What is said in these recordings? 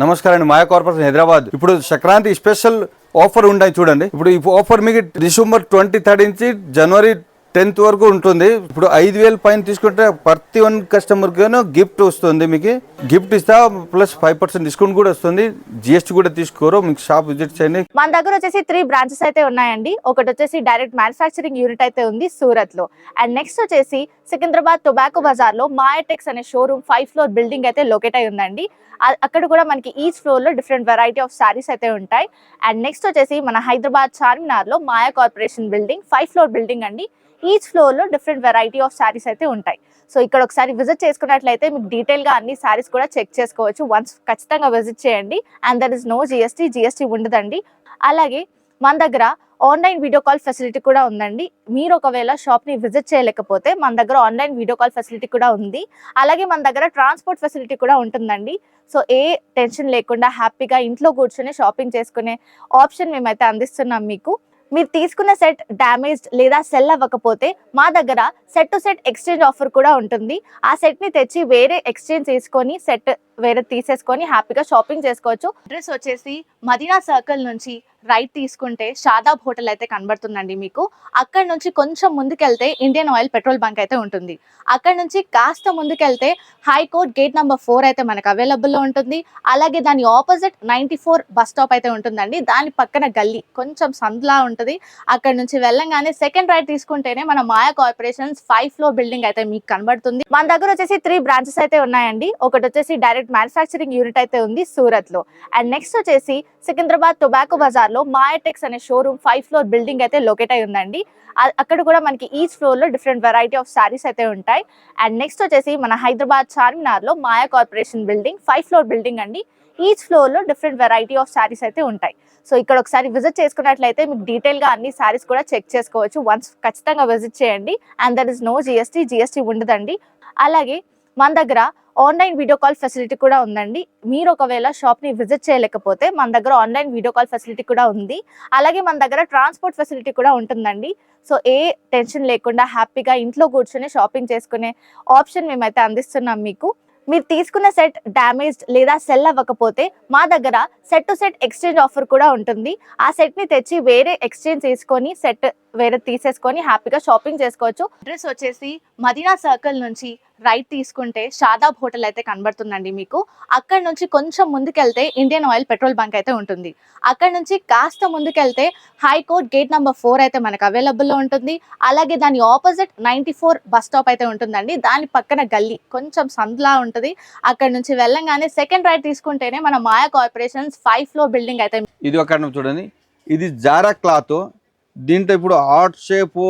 నమస్కారం అండి, మాయా కార్పొరేషన్ హైదరాబాద్. ఇప్పుడు సంక్రాంతి స్పెషల్ ఆఫర్ ఉన్నాయి చూడండి. ఇప్పుడు ఈ ఆఫర్ మీకు డిసెంబర్ 23 నుంచి జనవరి 10th వరకు ఉంటుంది. ఇప్పుడు 5,000 పైన తీసుకుంటే ప్రతి వన్ కస్టమర్ కి గిఫ్ట్ వస్తుంది. మీకు గిఫ్ట్ ఇస్తా ప్లస్ 5% డిస్కౌంట్ కూడా వస్తుంది. జిఎస్టీ కూడా తీసుకోరు. మీకు షాప్ విజిట్ చేయండి. మన దగ్గర వచ్చేసి 3 బ్రాంచెస్ అయితే ఉన్నాయండి. ఒకటి వచ్చేసి డైరెక్ట్ మ్యానుఫ్యాక్చరింగ్ యూనిట్ అయితే ఉంది సూరత్ లో. అండ్ నెక్స్ట్ వచ్చేసి సికింద్రాబాద్ టొబాకో బజార్ లో మాయాటెక్స్ అనే షోరూమ్ 5th ఫ్లోర్ బిల్డింగ్ అయితే లొకేట్ అయి ఉందండి. అక్కడ కూడా మనకి ఈచ్ ఫ్లోర్ లో డిఫరెంట్ వెరైటీ ఆఫ్ సారీస్ అయితే ఉంటాయి. అండ్ నెక్స్ట్ వచ్చేసి మన హైదరాబాద్ చార్మినార్ లో Maya corporation building 5th floor building అండి. ఈచ్ ఫ్లోర్ లో డిఫరెంట్ వెరైటీ ఆఫ్ సారీస్ అయితే ఉంటాయి. సో ఇక్కడ ఒకసారి విజిట్ చేసుకున్నట్లయితే మీకు డీటెయిల్ గా అన్ని సారీస్ కూడా చెక్ చేసుకోవచ్చు. వన్స్ ఖచ్చితంగా విజిట్ చేయండి. And there is no GST ఉండదండి. అలాగే మన దగ్గర ఆన్లైన్ వీడియో కాల్ ఫెసిలిటీ కూడా ఉందండి. మీరు ఒకవేళ షాప్ ని విజిట్ చేయలేకపోతే మన దగ్గర ఆన్లైన్ వీడియో కాల్ ఫెసిలిటీ కూడా ఉంది. అలాగే మన దగ్గర ట్రాన్స్పోర్ట్ ఫెసిలిటీ కూడా ఉంటుందండి. సో ఏ టెన్షన్ లేకుండా హ్యాపీగా ఇంట్లో కూర్చొని షాపింగ్ చేసుకునే ఆప్షన్ మేమైతే అందిస్తున్నాం మీకు. మీరు తీసుకున్న సెట్ డ్యామేజ్డ్ లేదా సెల్ అవ్వకపోతే మా దగ్గర set to set exchange offer కూడా ఉంటుంది. ఆ సెట్ ని తెచ్చి వేరే ఎక్స్చేంజ్ చేసుకొని సెట్ వేరే తీసేసుకొని హ్యాపీగా షాపింగ్ చేసుకోవచ్చు. అడ్రస్ వచ్చేసి మదీనా సర్కిల్ నుంచి రైట్ తీసుకుంటే షాదాబ్ హోటల్ అయితే కనబడుతుందండి మీకు. అక్కడ నుంచి కొంచెం ముందుకెళ్తే ఇండియన్ ఆయిల్ పెట్రోల్ బంక్ అయితే ఉంటుంది. అక్కడ నుంచి కాస్త ముందుకెళ్తే హైకోర్ట్ గేట్ నెంబర్ 4 అయితే మనకు అవైలబుల్లో ఉంటుంది. అలాగే దాని ఆపోజిట్ 94 బస్ స్టాప్ అయితే ఉంటుందండి. దాని పక్కన గల్లీ కొంచెం సందులా ఉంటుంది. అక్కడ నుంచి వెళ్ళంగానే సెకండ్ రైట్ తీసుకుంటేనే మన మాయా కార్పొరేషన్స్ 5th ఫ్లోర్ బిల్డింగ్ అయితే మీకు కనబడుతుంది. మన దగ్గర వచ్చేసి 3 బ్రాంచెస్ అయితే ఉన్నాయండి. ఒకటి వచ్చేసి డైరెక్ట్ మ్యానుఫ్యాక్చరింగ్ యూనిట్ అయితే ఉంది సూరత్ లో. అండ్ నెక్స్ట్ వచ్చేసి సికింద్రాబాద్ టొబాకో బజార్ లో మాయాటెక్స్ అనే షోరూమ్ 5th ఫ్లోర్ బిల్డింగ్ అయితే లొకేట్ అయి ఉందండి. అక్కడ కూడా మనకి ఈచ్ ఫ్లోర్ లో డిఫరెంట్ వెరైటీ ఆఫ్ సారీస్ అయితే ఉంటాయి. అండ్ నెక్స్ట్ వచ్చేసి మన హైదరాబాద్ చార్మినార్ లో Maya corporation building 5th floor building అండి. ఈచ్ ఫ్లోర్ లో డిఫరెంట్ వెరైటీ ఆఫ్ సారీస్ అయితే ఉంటాయి. సో ఇక్కడ ఒకసారి విజిట్ చేసుకున్నట్లయితే మీకు డీటెయిల్ గా అన్ని సారీస్ కూడా చెక్ చేసుకోవచ్చు. వన్స్ ఖచ్చితంగా విజిట్ చేయండి. And there is no GST ఉండదండి. అలాగే మన దగ్గర ఆన్లైన్ వీడియో కాల్ ఫెసిలిటీ కూడా ఉందండి. మీరు ఒకవేళ షాప్ ని విజిట్ చేయలేకపోతే మన దగ్గర ఆన్లైన్ వీడియో కాల్ ఫెసిలిటీ కూడా ఉంది. అలాగే మన దగ్గర ట్రాన్స్పోర్ట్ ఫెసిలిటీ కూడా ఉంటుందండి. సో ఏ టెన్షన్ లేకుండా హ్యాపీగా ఇంట్లో కూర్చొని షాపింగ్ చేసుకునే ఆప్షన్ మేమైతే అందిస్తున్నాం మీకు. మీరు తీసుకున్న సెట్ డ్యామేజ్డ్ లేదా సెల్ అవ్వకపోతే మా దగ్గర set to set exchange offer కూడా ఉంటుంది. ఆ సెట్ ని తెచ్చి వేరే ఎక్స్చేంజ్ చేసుకొని సెట్ వేరే తీసేసుకొని హ్యాపీగా షాపింగ్ చేసుకోవచ్చు. అడ్రస్ వచ్చేసి మదీనా సర్కిల్ నుంచి రైట్ తీసుకుంటే షాదాబ్ హోటల్ అయితే కనబడుతుందండి మీకు. అక్కడ నుంచి కొంచెం ముందుకెళ్తే ఇండియన్ ఆయిల్ పెట్రోల్ బంక్ అయితే ఉంటుంది. అక్కడ నుంచి కాస్త ముందుకెళ్తే హైకోర్ట్ గేట్ నెంబర్ 4 అయితే మనకు అవైలబుల్లో ఉంటుంది. అలాగే దాని ఆపోజిట్ 94 బస్ స్టాప్ అయితే ఉంటుందండి. దాని పక్కన గల్లీ కొంచెం సందులా ఉంటుంది. అక్కడ నుంచి వెళ్ళంగానే సెకండ్ రైట్ తీసుకుంటేనే మన మాయా కార్పొరేషన్స్ 5th ఫ్లోర్ బిల్డింగ్ అయితే. ఇది ఒక చూడండి, ఇది జారా క్లాత్. దీంట్లో ఇప్పుడు హార్ట్ షేపు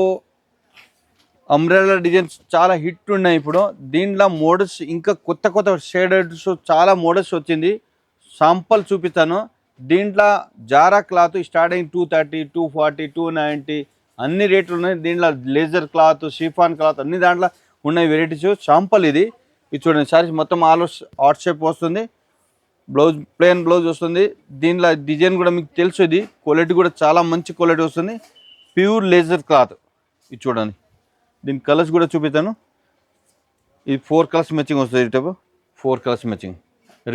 అంబ్రెల్లా డిజైన్స్ చాలా హిట్ ఉన్నాయి. ఇప్పుడు దీంట్లో మోడల్స్ ఇంకా కొత్త షేడెడ్స్ చాలా మోడల్స్ వచ్చింది. శాంపుల్ చూపిస్తాను. దీంట్లో జారా క్లాత్ స్టార్టింగ్ 230, 240, 290 అన్ని రేట్లు ఉన్నాయి. దీంట్లో లేజర్ క్లాత్, షిఫాన్ క్లాత్ అన్ని దాంట్లో ఉన్నాయి వెరైటీస్. శాంపుల్ ఇది చూడండి. సారీస్ మొత్తం ఆల్ హార్ట్ షేప్ వస్తుంది. బ్లౌజ్ ప్లెయిన్ బ్లౌజ్ వస్తుంది. దీంట్లో డిజైన్ కూడా మీకు తెలుసు. ఇది క్వాలిటీ కూడా చాలా మంచి క్వాలిటీ వస్తుంది. Pure laser cloth. ఇది చూడండి. దీని కలర్స్ కూడా చూపిస్తాను. ఇది 4 కలర్స్ మ్యాచింగ్ వస్తుంది. ఈ టైప్ 4 కలర్స్ మ్యాచింగ్.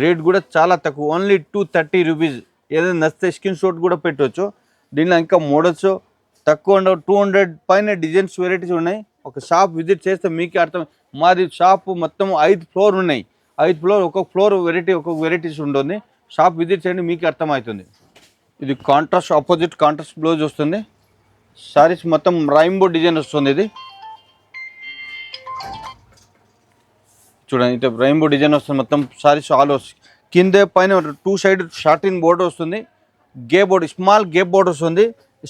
రేట్ కూడా చాలా తక్కువ, ఓన్లీ 230 రూపీస్. ఏదైనా నచ్చితే స్క్రీన్ షాట్ కూడా పెట్టవచ్చు. దీనిలో ఇంకా మోడల్స్ తక్కువ ఉండవు. 200 పైన డిజైన్స్ వెరైటీస్ ఉన్నాయి. ఒక షాప్ విజిట్ చేస్తే మీకే అర్థం. మాది షాప్ మొత్తం 5th ఫ్లోర్ ఉన్నాయి. 5th ఫ్లోర్ ఒక్కొక్క ఫ్లోర్ ఒక్కొక్క వెరైటీస్ ఉంటుంది. షాప్ విజిట్ చేయండి, మీకు అర్థమవుతుంది. ఇది కాంట్రాస్ట్ ఆపోజిట్ కాంట్రాస్ట్ బ్లౌజ్ వస్తుంది. సారీస్ మొత్తం రైన్బో డిజైన్ వస్తుంది. ఇది చూడండి. ఇది రైన్బో డిజైన్ వస్తుంది. మొత్తం సారీస్ ఆల్ కింద పైన 2 సైడ్ షార్టిన్ బోర్డర్ వస్తుంది. గే బోర్డ్ స్మాల్ గే బోర్డ్ వస్తుంది.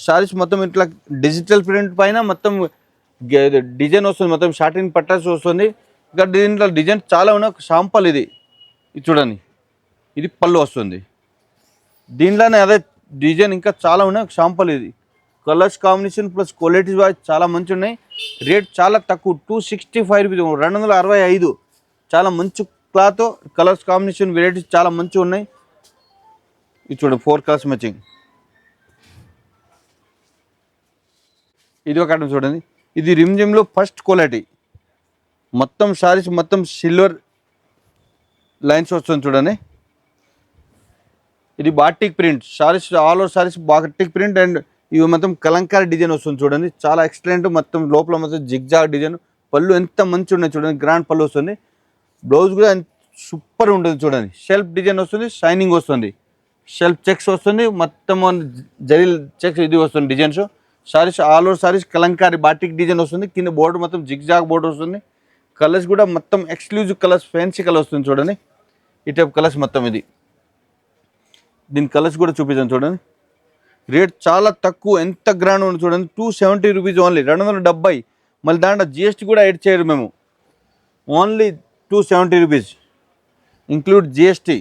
సారీస్ మొత్తం ఇట్లా డిజిటల్ ప్రింట్ పైన మొత్తం డిజైన్ వస్తుంది. మొత్తం షార్టిన్ పట్టాస్ వస్తుంది. ఇక్కడ దీంట్లో డిజైన్ చాలా ఉన్నాయి. ఒక శాంపుల్ ఇది చూడండి. ఇది పళ్ళు వస్తుంది. దీంట్లోనే అదే డిజైన్ ఇంకా చాలా ఉన్నాయి. ఒక శాంపుల్ ఇది. Colours combination plus quality wise చాలా మంచి ఉన్నాయి. రేట్ చాలా తక్కువ, 265 రూపీస్, 265. చాలా మంచి క్లాత్. కలర్స్ కాంబినేషన్ వెరైటీస్ చాలా మంచిగా ఉన్నాయి. ఇది చూడండి 4 కలర్స్ మ్యాచింగ్. ఇది ఒక చూడండి. ఇది రిమ్జిమ్లో ఫస్ట్ క్వాలిటీ. మొత్తం సారీస్ మొత్తం సిల్వర్ లైన్స్ వస్తుంది చూడండి. ఇది batik print saris, all over saris batik print and ఇవి మొత్తం కలంకారీ డిజైన్ వస్తుంది చూడండి. చాలా ఎక్సలెంట్, మొత్తం లోపల మొత్తం జిగ్జాగ్ డిజైన్. పళ్ళు ఎంత మంచి ఉన్నాయి చూడండి, గ్రాండ్ పళ్ళు వస్తుంది. బ్లౌజ్ కూడా సూపర్ ఉంటుంది చూడండి. షెల్ఫ్ డిజైన్ వస్తుంది, షైనింగ్ వస్తుంది, షెల్ఫ్ చెక్స్ వస్తుంది, మొత్తం జరీ చెక్స్ ఇది వస్తుంది designs. Saris all over saris Kalamkari batik design వస్తుంది. కింద బోర్డు మొత్తం జిగ్జాగ్ బోర్డు వస్తుంది. కలర్స్ కూడా మొత్తం ఎక్స్క్లూజివ్ కలర్స్, ఫ్యాన్సీ కలర్ వస్తుంది చూడండి. ఈ టైప్ కలర్స్ మొత్తం ఇది. దీని కలర్స్ కూడా చూపించాను చూడండి. రేట్ చాలా తక్కువ, ఎంత గ్రాండ్ ఉంది చూడండి. 270 రూపీస్ ఓన్లీ, 270. మళ్ళీ దాంట్లో జిఎస్టీ కూడా యాడ్ చేయరు మేము. Only 270 rupees include GST.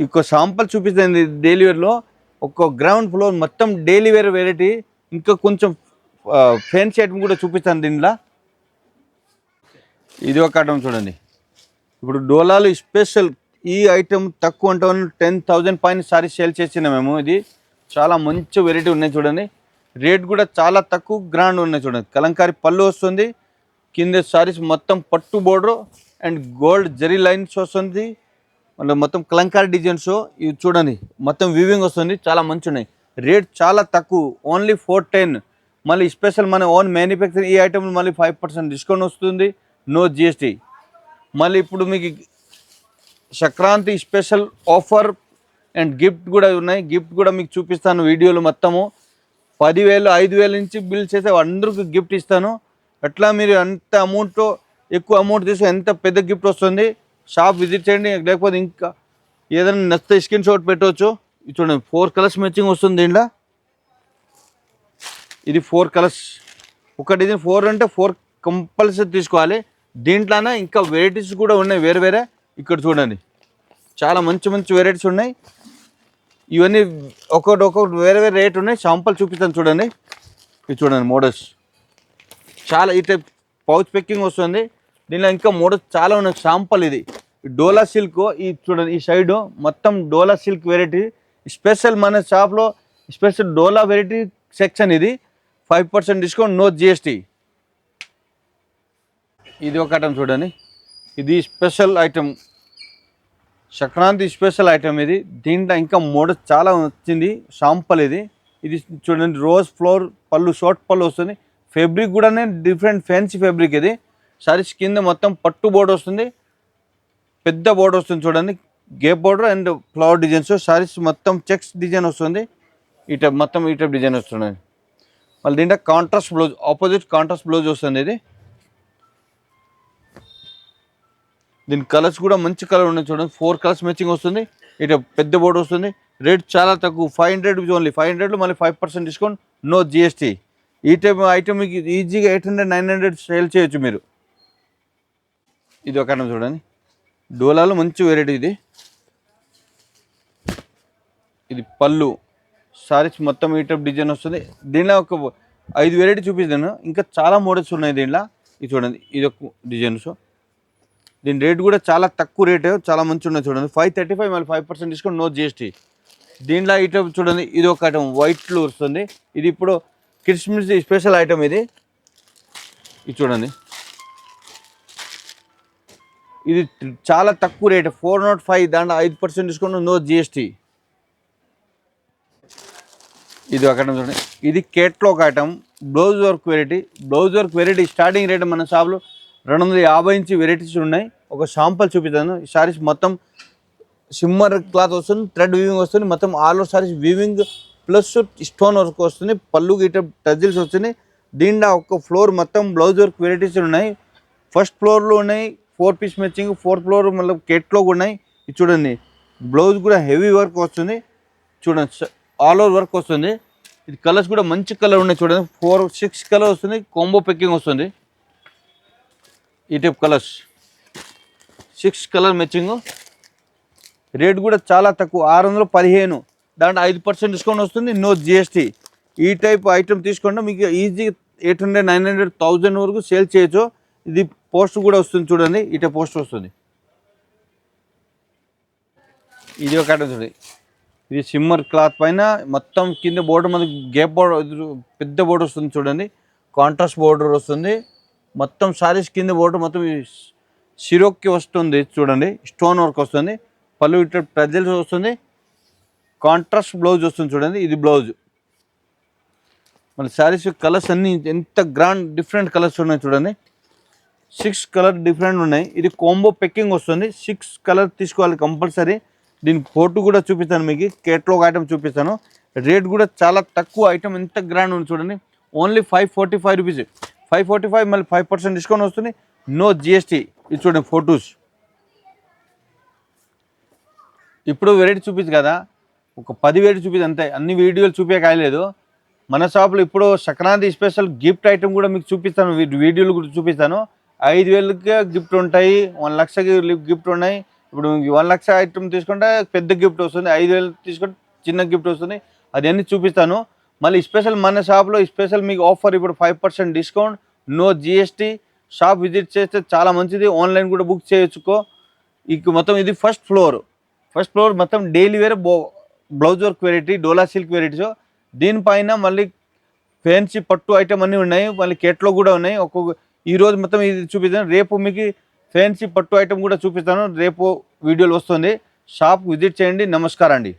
ఇంకో శాంపుల్ చూపిస్తుంది డైలీ వేర్లో. ఒక గ్రౌండ్ ఫ్లోర్ మొత్తం డైలీ వేర్ వెరైటీ, ఇంకా కొంచెం ఫ్యాన్సీ ఐటమ్ కూడా చూపిస్తాను దీనిలో. ఇది ఒక ఐటమ్ చూడండి. ఇప్పుడు డోలాలు స్పెషల్ ఈ ఐటమ్ తక్కువ అంటే 10,000 పైన సారీ సేల్ చేసిన మేము. ఇది చాలా మంచి వెరైటీ ఉన్నాయి చూడండి. రేట్ కూడా చాలా తక్కువ, గ్రాండ్ ఉన్నాయి చూడండి. కలంకారీ పళ్ళు వస్తుంది, కింద సారీస్ మొత్తం పట్టు border and gold zari lines వస్తుంది. మళ్ళీ మొత్తం కలంకారీ డిజైన్స్ ఇవి చూడండి, మొత్తం వీవింగ్ వస్తుంది. చాలా మంచి ఉన్నాయి. రేట్ చాలా తక్కువ, ఓన్లీ 410. మళ్ళీ స్పెషల్ మన ఓన్ మ్యానుఫ్యాక్చరింగ్ ఈ ఐటమ్ మళ్ళీ 5% డిస్కౌంట్ వస్తుంది, నో జిఎస్టీ. మళ్ళీ ఇప్పుడు మీకు Sankranti special offer and gift కూడా ఉన్నాయి. గిఫ్ట్ కూడా మీకు చూపిస్తాను వీడియోలో. మొత్తము 10,000 5,000 నుంచి బిల్ చేస్తే అందరికీ గిఫ్ట్ ఇస్తాను. అట్లా మీరు ఎంత అమౌంట్ ఎక్కువ అమౌంట్ తీసుకు ఎంత పెద్ద గిఫ్ట్ వస్తుంది. షాప్ విజిట్ చేయండి, లేకపోతే ఇంకా ఏదైనా నచ్చితే స్క్రీన్ షాట్ పెట్టవచ్చు. ఇది చూడండి, 4 కలర్స్ మ్యాచింగ్ వస్తుంది దీంట్లో. ఇది 4 కలర్స్, ఒక డిజైన్ 4 అంటే 4 కంపల్సరీ తీసుకోవాలి. దీంట్లోనే ఇంకా వెరైటీస్ కూడా ఉన్నాయి వేరే వేరే. ఇక్కడ చూడండి, చాలా మంచి మంచి వెరైటీస్ ఉన్నాయి. ఇవన్నీ ఒక్కొక్కటి వేరే వేరే రేట్ ఉన్నాయి. శాంపుల్ చూపిస్తాను చూడండి. ఇది చూడండి మోడల్స్ చాలా. ఈ టైప్ పౌచ్ ప్యాకింగ్ వస్తుంది. దీనిలో ఇంకా మోడల్స్ చాలా ఉన్నాయి. శాంపుల్ ఇది డోలా సిల్క్. ఈ చూడండి, ఈ సైడ్ మొత్తం డోలా సిల్క్ వెరైటీ స్పెషల్. మన షాప్లో స్పెషల్ డోలా వెరైటీ సెక్షన్. ఇది 5% డిస్కౌంట్, నో జిఎస్టీ. ఇది ఒక ఐటమ్ చూడండి. ఇది special item, Sankranti special item ఇది. దీంట్లో ఇంకా మోడల్స్ చాలా వచ్చింది. శాంపుల్ ఇది. ఇది చూడండి, రోజ్ ఫ్లోర్ పళ్ళు, షార్ట్ పళ్ళు వస్తుంది. ఫ్యాబ్రిక్ కూడా డిఫరెంట్ ఫ్యాన్సీ ఫ్యాబ్రిక్ ఇది. సారీస్ కింద మొత్తం పట్టు బోర్డర్ వస్తుంది, పెద్ద బోర్డర్ వస్తుంది చూడండి, gap border and flower designs. Saris మొత్తం చెక్స్ డిజైన్ వస్తుంది. ఈ టైప్ మొత్తం ఈ టైప్ డిజైన్ వస్తుంది. మళ్ళీ దీంట్లో contrast blouse, opposite contrast blouse వస్తుంది ఇది. దీని కలర్స్ కూడా మంచి కలర్ ఉన్నాయి చూడండి. 4 కలర్స్ మ్యాచింగ్ వస్తుంది. ఇటు పెద్ద బోర్డర్ వస్తుంది. రేట్ చాలా తక్కువ, 500 రూపీస్ ఓన్లీ. 500లో మళ్ళీ 5% డిస్కౌంట్, నో జిఎస్టీ. ఈ టైప్ ఐటమ్ మీకు ఈజీగా 800 900 సేల్ చేయొచ్చు మీరు. ఇది ఒక ఐటమ్ చూడండి, డోలాలో మంచి వెరైటీ ఇది. ఇది పళ్ళు, సారీస్ మొత్తం ఈ టైప్ డిజైన్ వస్తుంది. దీనిలో ఒక 5 వెరైటీ చూపిస్తాను, ఇంకా చాలా మోడల్స్ ఉన్నాయి దీంట్లో. ఇది చూడండి, ఇది ఒక డిజైన్స్. దీని రేట్ కూడా చాలా తక్కువ రేట్, చాలా మంచి ఉన్నాయి చూడండి. 535 మళ్ళీ 5% డిస్కౌంట్, నో జిఎస్టీ. దీంట్లో ఈ టైప్ చూడండి, ఇది ఒక ఐటమ్ వైట్లో వస్తుంది. ఇది ఇప్పుడు క్రిస్మస్ స్పెషల్ ఐటమ్ ఇది. ఇది చూడండి, ఇది చాలా తక్కువ రేట్, 405. దాంట్లో 5% డిస్కౌంట్, నో జిఎస్టీ. ఇది ఒక ఐటమ్ చూడండి. ఇది catalogue item, blouse work variety. Blouse work variety starting rate మన షాప్లో 250 నుంచి వెరైటీస్ ఉన్నాయి. ఒక శాంపుల్ చూపిస్తాను. ఈ సారీస్ మొత్తం సిమ్మర్ క్లాత్ వస్తుంది, థ్రెడ్ వీవింగ్ వస్తుంది. మొత్తం all over saris weaving plus stone work వస్తుంది. పళ్ళు గిట్ట టజిల్స్ వస్తుంది. దీంట్లో ఒక ఫ్లోర్ మొత్తం బ్లౌజ్ వర్క్ వెరైటీస్ ఉన్నాయి. ఫస్ట్ ఫ్లోర్లో ఉన్నాయి 4 పీస్ మ్యాచింగ్, 4th ఫ్లోర్ మళ్ళీ కేట్లాగ్ ఉన్నాయి. ఇది చూడండి, బ్లౌజ్ కూడా హెవీ వర్క్ వస్తుంది చూడండి, ఆల్ ఓవర్ వర్క్ వస్తుంది. ఇది కలర్స్ కూడా మంచి కలర్ ఉన్నాయి చూడండి. 4 6 కలర్ వస్తుంది, కాంబో ప్యాకింగ్ వస్తుంది. ఈ type colours 6 colour matching. Rate కూడా చాలా తక్కువ, 615. దాంట్లో 5% డిస్కౌంట్ వస్తుంది, నో జిఎస్టీ. ఈ టైప్ ఐటమ్ తీసుకుంటే మీకు ఈజీ 800 900 1000 వరకు సేల్ చేయొచ్చు. ఇది పోస్ట్ కూడా వస్తుంది చూడండి, ఈ టైప్ పోస్ట్ వస్తుంది. ఇది ఒక ఐటమ్ చూడండి, ఇది సిమ్మర్ క్లాత్ పైన మొత్తం కింద బోర్డర్ మనకి గేప్ బోర్డర్, పెద్ద బోర్డర్ వస్తుంది చూడండి, కాంట్రాస్ట్ బోర్డర్ వస్తుంది. మొత్తం సారీస్ కింద బోర్డర్ మొత్తం సిరోక్కి వస్తుంది చూడండి, స్టోన్ వర్క్ వస్తుంది. పళ్ళు ఇట్లా ప్రజెల్స్ వస్తుంది, కాంట్రాస్ట్ బ్లౌజ్ వస్తుంది చూడండి, ఇది బ్లౌజ్. మన శారీస్ కలర్స్ అన్నీ ఎంత గ్రాండ్ డిఫరెంట్ కలర్స్ ఉన్నాయి చూడండి, 6 కలర్ డిఫరెంట్ ఉన్నాయి. ఇది కాంబో పెక్కింగ్ వస్తుంది, 6 కలర్ తీసుకోవాలి కంపల్సరీ. దీని ఫోటో కూడా చూపిస్తాను మీకు, కేటలాగ్ ఐటమ్ చూపిస్తాను. రేట్ కూడా చాలా తక్కువ, ఐటమ్ ఎంత గ్రాండ్ ఉంది చూడండి, ఓన్లీ 545 రూపీస్. 545 మళ్ళీ 5% డిస్కౌంట్ వస్తుంది, నో జిఎస్టీ. ఇది చూడండి ఫొటోస్. ఇప్పుడు వెరైటీ చూపించు కదా, ఒక 10 వెరైటీ చూపించి అంతే, అన్ని వీడియోలు చూపించలేదు. మన షాప్లో ఇప్పుడు సంక్రాంతి స్పెషల్ గిఫ్ట్ ఐటమ్ కూడా మీకు చూపిస్తాను, వీడియోలు కూడా చూపిస్తాను. 5,000కి గిఫ్ట్ ఉంటాయి, 1 లక్షకి గిఫ్ట్ ఉన్నాయి. ఇప్పుడు 1 లక్ష ఐటమ్ తీసుకుంటే పెద్ద గిఫ్ట్ వస్తుంది, 5,000 తీసుకుంటే చిన్న గిఫ్ట్ వస్తుంది, అది అన్నీ చూపిస్తాను. మళ్ళీ స్పెషల్ మన షాప్లో స్పెషల్ మీకు ఆఫర్ ఇప్పుడు 5% discount, no GST. Shop visit చేస్తే చాలా మంచిది, ఆన్లైన్ కూడా బుక్ చేయొచ్చుకో. ఇక మొత్తం ఇది ఫస్ట్ ఫ్లోర్ మొత్తం daily wear blouse work variety, Dola silk varieties. దీనిపైన మళ్ళీ ఫ్యాన్సీ పట్టు ఐటమ్ అన్నీ ఉన్నాయి, మళ్ళీ కేటలాగ్ కూడా ఉన్నాయి. ఈరోజు మొత్తం ఇది చూపిస్తాను, రేపు మీకు ఫ్యాన్సీ పట్టు ఐటమ్ కూడా చూపిస్తాను, రేపు వీడియోలు వస్తుంది. షాప్ విజిట్ చేయండి. నమస్కారం అండి.